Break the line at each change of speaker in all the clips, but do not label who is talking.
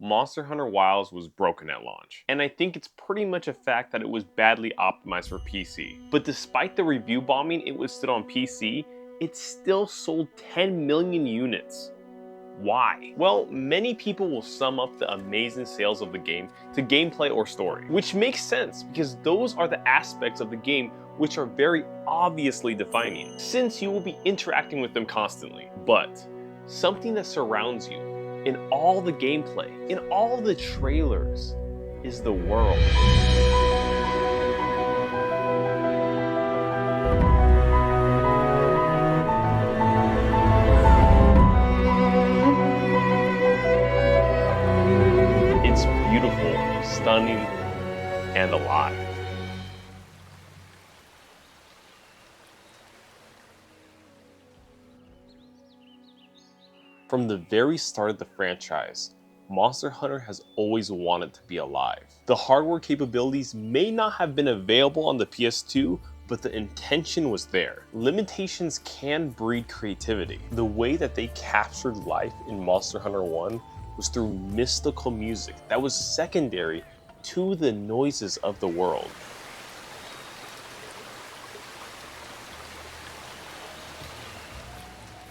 Monster Hunter Wilds was broken at launch, and I think it's pretty much a fact that it was badly optimized for PC. But despite the review bombing it withstood on PC, it still sold 10 million units. Why? Well, many people will sum up the amazing sales of the game to gameplay or story, which makes sense because those are the aspects of the game which are very obviously defining, since you will be interacting with them constantly. But something that surrounds you in all the gameplay, in all the trailers, is the world. It's beautiful, stunning, and alive. From the very start of the franchise, Monster Hunter has always wanted to be alive. The hardware capabilities may not have been available on the PS2, but the intention was there. Limitations can breed creativity. The way that they captured life in Monster Hunter 1 was through mystical music that was secondary to the noises of the world.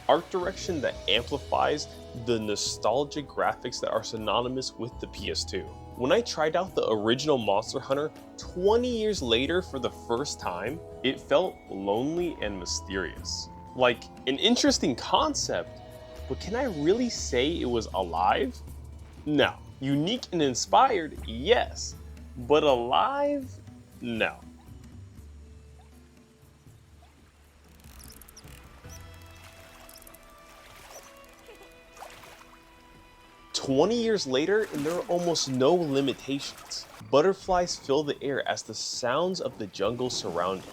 Art direction that amplifies the nostalgic graphics that are synonymous with the PS2. When I tried out the original Monster Hunter 20 years later for the first time, it felt lonely and mysterious. Like, an interesting concept, but can I really say it was alive? No. Unique and inspired, yes, but alive? No. 20 years later, and there are almost no limitations. Butterflies fill the air as the sounds of the jungle surround you.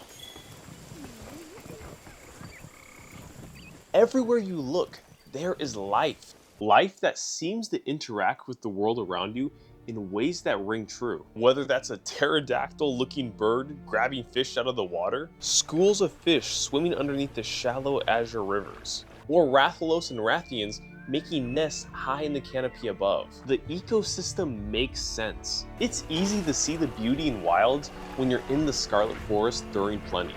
Everywhere you look, there is life. Life that seems to interact with the world around you in ways that ring true. Whether that's a pterodactyl-looking bird grabbing fish out of the water, schools of fish swimming underneath the shallow azure rivers, or Rathalos and Rathians making nests high in the canopy above. The ecosystem makes sense. It's easy to see the beauty in wilds when you're in the Scarlet Forest during plenty.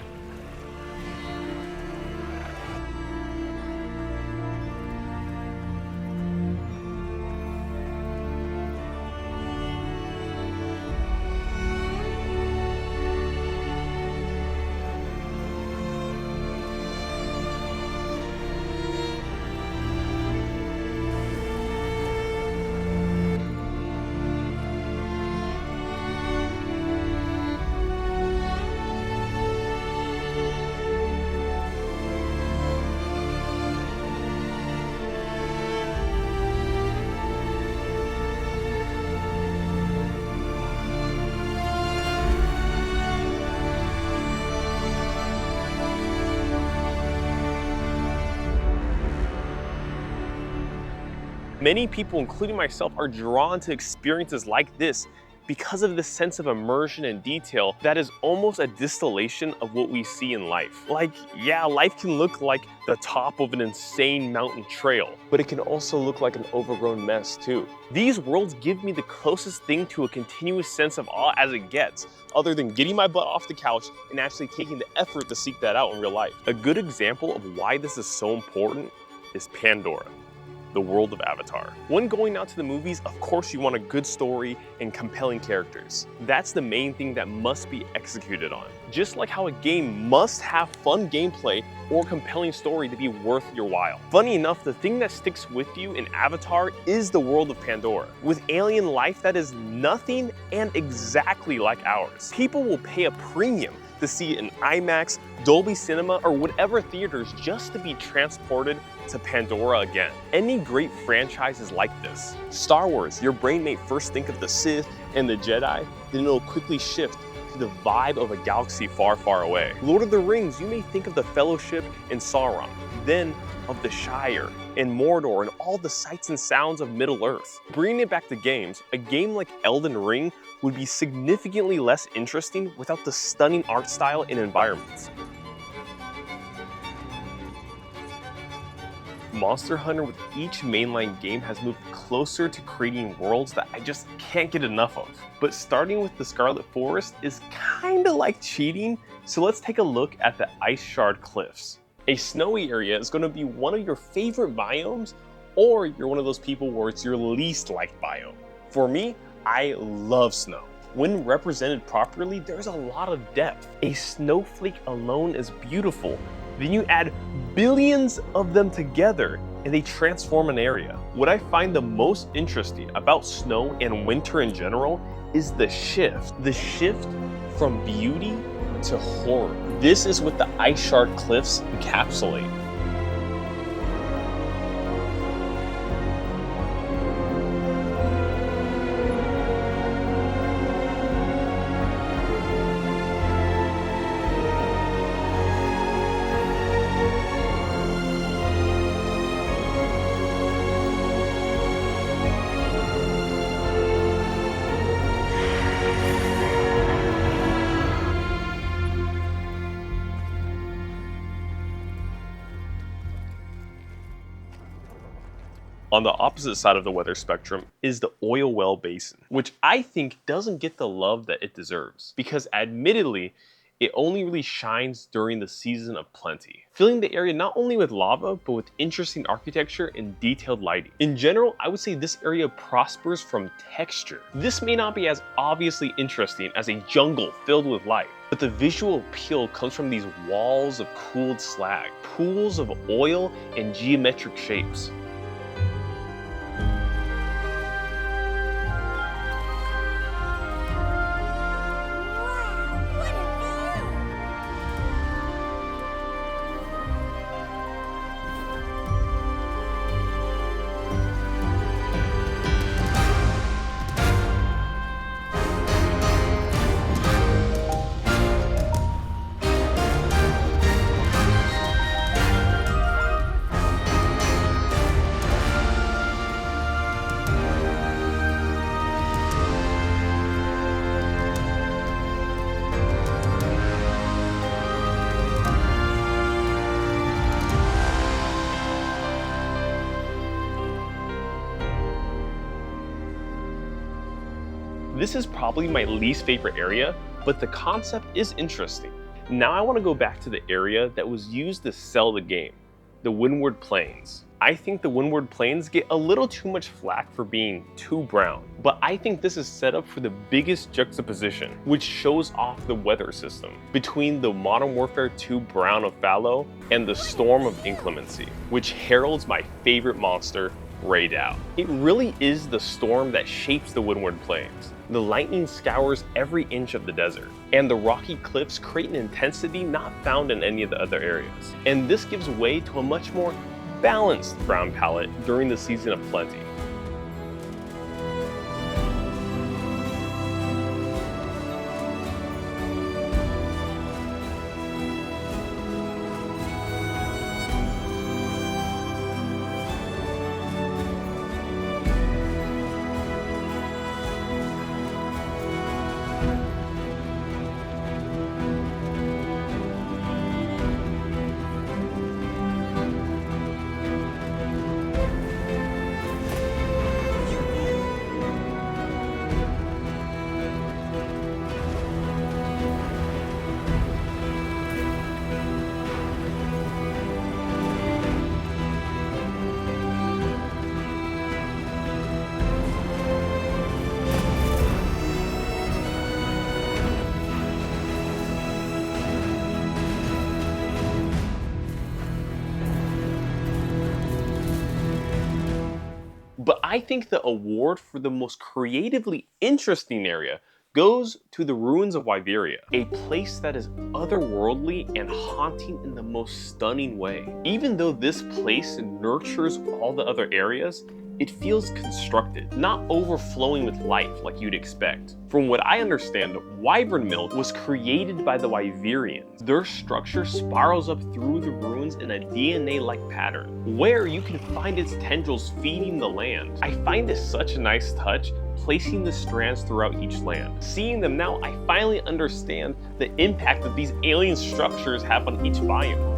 Many people, including myself, are drawn to experiences like this because of the sense of immersion and detail that is almost a distillation of what we see in life. Like, yeah, life can look like the top of an insane mountain trail, but it can also look like an overgrown mess too. These worlds give me the closest thing to a continuous sense of awe as it gets, other than getting my butt off the couch and actually taking the effort to seek that out in real life. A good example of why this is so important is Pandora, the world of Avatar. When going out to the movies, of course you want a good story and compelling characters. That's the main thing that must be executed on. Just like how a game must have fun gameplay or compelling story to be worth your while. Funny enough, the thing that sticks with you in Avatar is the world of Pandora, with alien life that is nothing and exactly like ours. People will pay a premium to see it in IMAX, Dolby Cinema, or whatever theaters just to be transported to Pandora again. Any great franchise is like this. Star Wars, your brain may first think of the Sith and the Jedi, then it'll quickly shift to the vibe of a galaxy far, far away. Lord of the Rings, you may think of the Fellowship and Sauron, then of the Shire and Mordor and all the sights and sounds of Middle-earth. Bringing it back to games, a game like Elden Ring would be significantly less interesting without the stunning art style and environments. Monster Hunter with each mainline game has moved closer to creating worlds that I just can't get enough of. But starting with the Scarlet Forest is kinda like cheating, so let's take a look at the Ice Shard Cliffs. A snowy area is going to be one of your favorite biomes, or you're one of those people where it's your least liked biome. For me, I love snow. When represented properly, there's a lot of depth. A snowflake alone is beautiful. Then you add billions of them together and they transform an area. What I find the most interesting about snow and winter in general is the shift. The shift from beauty to horror. This is what the Ice Shard Cliffs encapsulate. On the opposite side of the weather spectrum is the Oilwell Basin, which I think doesn't get the love that it deserves, because admittedly, it only really shines during the season of plenty, filling the area not only with lava, but with interesting architecture and detailed lighting. In general, I would say this area prospers from texture. This may not be as obviously interesting as a jungle filled with life, but the visual appeal comes from these walls of cooled slag, pools of oil, and geometric shapes. This is probably my least favorite area, but the concept is interesting. Now I want to go back to the area that was used to sell the game, the Windward Plains. I think the Windward Plains get a little too much flack for being too brown, but I think this is set up for the biggest juxtaposition, which shows off the weather system between the Modern Warfare 2 brown of fallow and the storm of inclemency, which heralds my favorite monster, Radow. It really is the storm that shapes the Windward Plains. The lightning scours every inch of the desert, and the rocky cliffs create an intensity not found in any of the other areas. And this gives way to a much more balanced brown palette during the season of plenty. But I think the award for the most creatively interesting area goes to the ruins of Wyveria, a place that is otherworldly and haunting in the most stunning way. Even though this place nurtures all the other areas, it feels constructed, not overflowing with life like you'd expect. From what I understand, wyvern milk was created by the Wyverians. Their structure spirals up through the ruins in a DNA-like pattern, where you can find its tendrils feeding the land. I find this such a nice touch, placing the strands throughout each land. Seeing them now, I finally understand the impact that these alien structures have on each biome.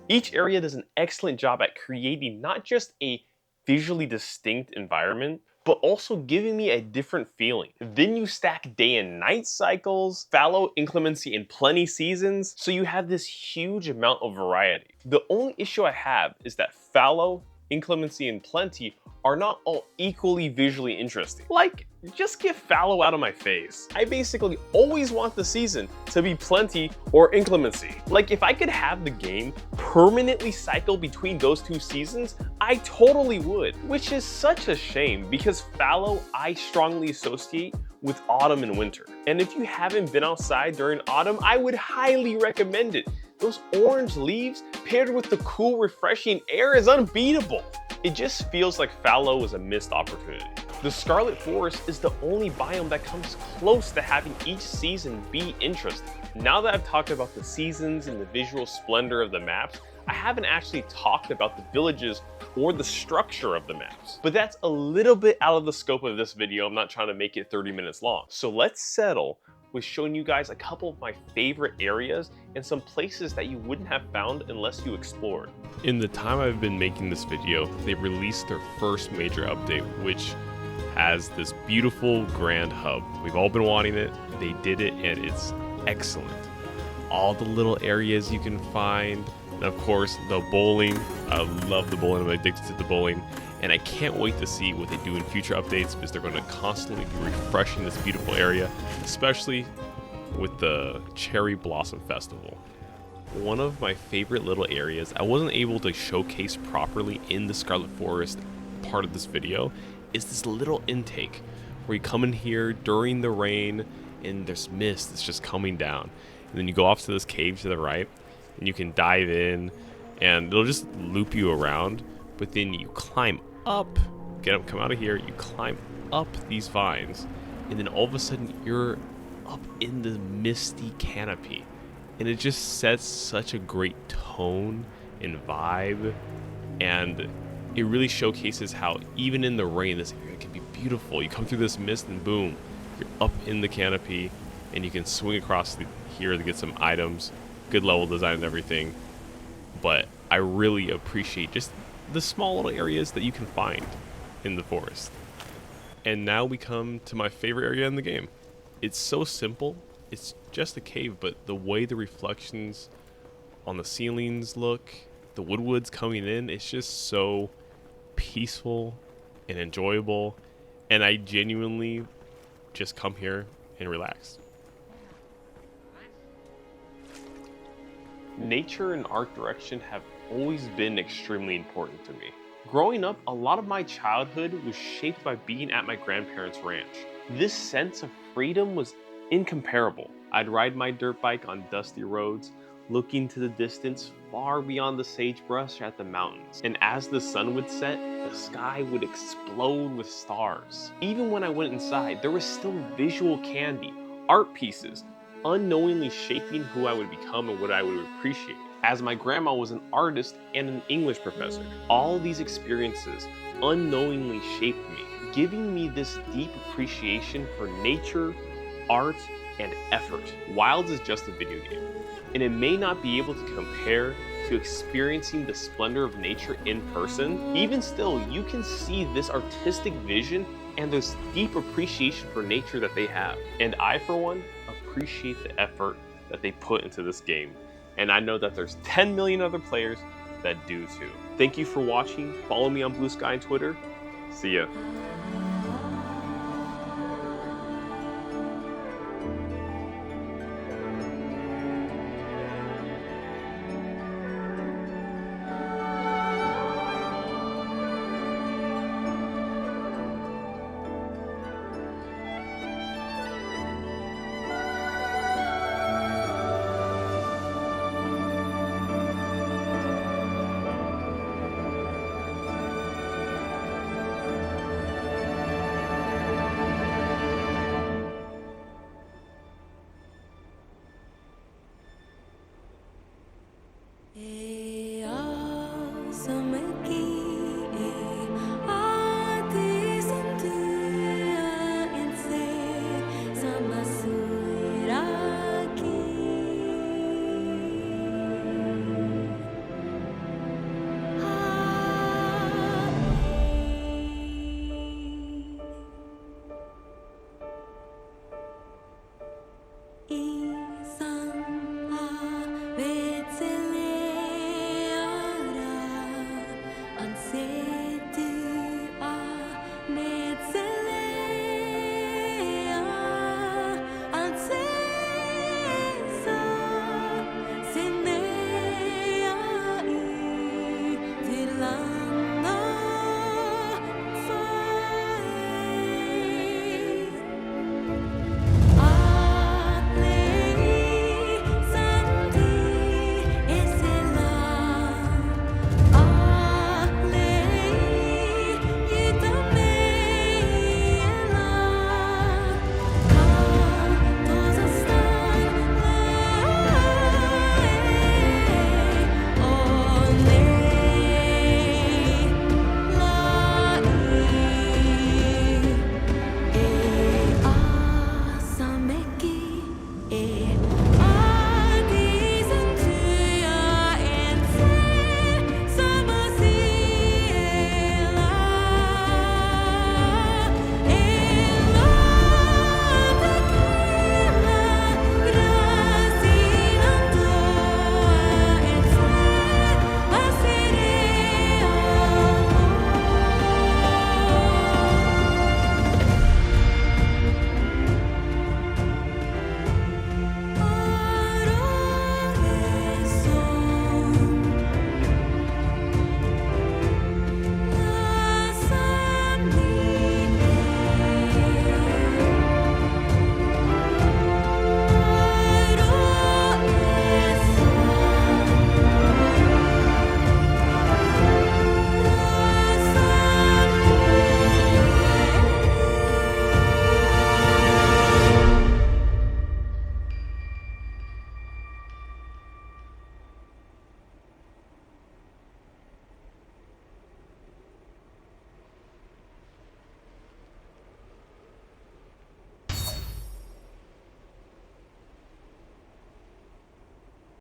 Each area does an excellent job at creating not just a visually distinct environment, but also giving me a different feeling. Then you stack day and night cycles, fallow, inclemency, and plenty seasons, so you have this huge amount of variety. The only issue I have is that fallow, inclemency, and plenty are not all equally visually interesting. Like, just get fallow out of my face. I basically always want the season to be plenty or inclemency. Like, if I could have the game permanently cycle between those two seasons, I totally would, which is such a shame because fallow I strongly associate with autumn and winter. And if you haven't been outside during autumn, I would highly recommend it. Those orange leaves paired with the cool, refreshing air is unbeatable. It just feels like fallow was a missed opportunity. The Scarlet Forest is the only biome that comes close to having each season be interesting. Now that I've talked about the seasons and the visual splendor of the maps, I haven't actually talked about the villages or the structure of the maps. But that's a little bit out of the scope of this video. I'm not trying to make it 30 minutes long. So let's settle with showing you guys a couple of my favorite areas and some places that you wouldn't have found unless you explored. In the time I've been making this video, they released their first major update, which has this beautiful grand hub. We've all been wanting it, they did it, and it's excellent. All the little areas you can find, and of course the bowling. I love the bowling, I'm addicted to the bowling, and I can't wait to see what they do in future updates because they're going to constantly be refreshing this beautiful area, especially with the Cherry Blossom Festival. One of my favorite little areas I wasn't able to showcase properly in the Scarlet Forest part of this video is this little intake where you come in here during the rain and there's mist that's just coming down, and then you go off to this cave to the right and you can dive in and it'll just loop you around, but then you climb up, come out of here, you climb up these vines, and then all of a sudden you're up in the misty canopy, and it just sets such a great tone and vibe, and it really showcases how even in the rain this area can be beautiful. You come through this mist and boom, you're up in the canopy and you can swing across here to get some items, good level design and everything. But I really appreciate just the small little areas that you can find in the forest. And now we come to my favorite area in the game. It's so simple, it's just a cave, but the way the reflections on the ceilings look, the woodwoods coming in, it's just so peaceful and enjoyable, and I genuinely just come here and relax. Nature and art direction have always been extremely important to me. Growing up, a lot of my childhood was shaped by being at my grandparents' ranch. This sense of freedom was incomparable. I'd ride my dirt bike on dusty roads, looking to the distance far beyond the sagebrush at the mountains. And as the sun would set, the sky would explode with stars. Even when I went inside, there was still visual candy, art pieces, unknowingly shaping who I would become and what I would appreciate. As my grandma was an artist and an English professor, all these experiences unknowingly shaped me, giving me this deep appreciation for nature, art, and effort. Wilds is just a video game, and it may not be able to compare to experiencing the splendor of nature in person. Even still, you can see this artistic vision and this deep appreciation for nature that they have. And I, for one, appreciate the effort that they put into this game. And I know that there's 10 million other players that do too. Thank you for watching. Follow me on Blue Sky and Twitter. See ya.